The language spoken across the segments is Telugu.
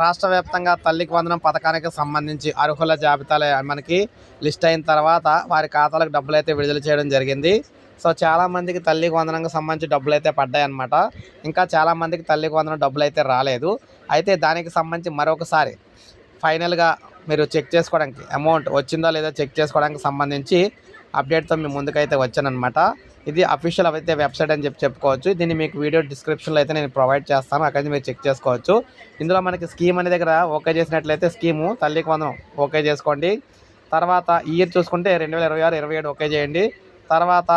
రాష్ట్ర వ్యాప్తంగా తల్లికి వందనం పథకానికి సంబంధించి అర్హుల జాబితాలో మనకి లిస్ట్ అయిన తర్వాత వారి ఖాతాలకు డబ్బులైతే విడుదల చేయడం జరిగింది. సో చాలామందికి తల్లికి వందనంకి సంబంధించి డబ్బులైతే పడ్డాయన్నమాట. ఇంకా చాలామందికి తల్లికి వందనం డబ్బులైతే రాలేదు. అయితే దానికి సంబంధించి మరొకసారి ఫైనల్గా మీరు చెక్ చేసుకోవడానికి అమౌంట్ వచ్చిందో లేదో చెక్ చేసుకోవడానికి సంబంధించి అప్డేట్తో మీ ముందుకైతే వచ్చానమాట. ఇది అఫీషియల్ అయితే వెబ్సైట్ అని చెప్పుకోవచ్చు. దీన్ని మీకు వీడియో డిస్క్రిప్షన్లో అయితే నేను ప్రొవైడ్ చేస్తాను. అక్కడి నుంచి మీరు చెక్ చేసుకోవచ్చు. ఇందులో మనకి స్కీమ్ అనే దగ్గర ఓకే చేసినట్లయితే స్కీము తల్లికి వందనం ఓకే చేసుకోండి. తర్వాత ఇయర్ చూసుకుంటే 2026, 27 ఓకే చేయండి. తర్వాత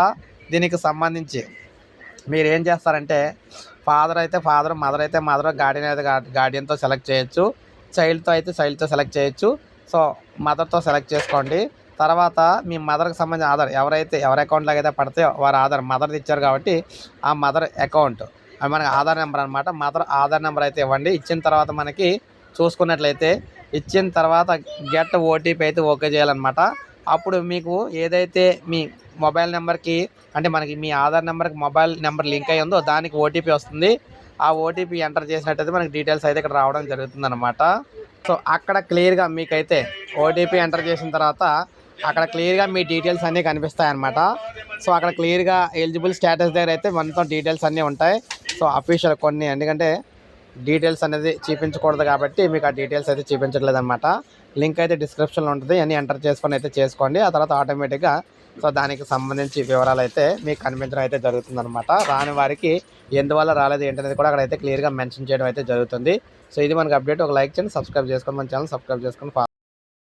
దీనికి సంబంధించి మీరు ఏం చేస్తారంటే ఫాదర్ అయితే ఫాదర్, మదర్ అయితే మదర్, గార్డియన్ అయితే గార్డియన్తో సెలెక్ట్ చేయొచ్చు. చైల్డ్తో అయితే చైల్డ్తో సెలెక్ట్ చేయొచ్చు. సో మదర్తో సెలెక్ట్ చేసుకోండి. తర్వాత మీ మదర్కి సంబంధించిన ఆధార్ ఎవరి అకౌంట్లోకి అయితే పడితే వారి ఆధార్ మదర్ది ఇచ్చారు కాబట్టి ఆ మదర్ అకౌంట్ అది మనకి ఆధార్ నెంబర్ అనమాట. మదర్ ఆధార్ నెంబర్ అయితే ఇవ్వండి. ఇచ్చిన తర్వాత మనకి చూసుకున్నట్లయితే ఇచ్చిన తర్వాత గెట్ ఓటీపీ అయితే ఓకే చేయాలన్నమాట. అప్పుడు మీకు ఏదైతే మీ మొబైల్ నెంబర్కి అంటే మనకి మీ ఆధార్ నెంబర్కి మొబైల్ నెంబర్ లింక్ అయ్యి ఉందో దానికి ఓటీపీ వస్తుంది. ఆ ఓటీపీ ఎంటర్ చేసినట్టయితే మనకి డీటెయిల్స్ అయితే ఇక్కడ రావడం జరుగుతుందన్నమాట. సో అక్కడ క్లియర్గా మీకైతే ఓటీపీ ఎంటర్ చేసిన తర్వాత అక్కడ క్లియర్గా మీ డీటెయిల్స్ అన్నీ కనిపిస్తాయన్నమాట. సో అక్కడ క్లియర్గా ఎలిజిబుల్ స్టేటస్ దగ్గర అయితే మొత్తం డీటెయిల్స్ అన్నీ ఉంటాయి. సో అఫీషియల్ కొన్ని ఎందుకంటే డీటెయిల్స్ అనేది చూపించకూడదు కాబట్టి మీకు ఆ డీటెయిల్స్ అయితే చూపించట్లేదు అనమాట. లింక్ అయితే డిస్క్రిప్షన్లో ఉంటుంది. అన్నీ ఎంటర్ చేసుకొని అయితే చేసుకోండి. ఆ తర్వాత ఆటోమేటిక్గా సో దానికి సంబంధించి వివరాలు అయితే మీకు కనిపించడం అయితే జరుగుతుందన్నమాట. రాని వారికి ఎందువల్ల రాలేదు ఏంటనేది కూడా అక్కడైతే క్లియర్గా మెన్షన్ చేయడం అయితే జరుగుతుంది. సో ఇది మనకి అప్డేట్. ఒక లైక్ చేయండి, సబ్స్క్రైబ్ చేసుకోండి, మన ఛానల్ సబ్స్క్రైబ్ చేసుకొని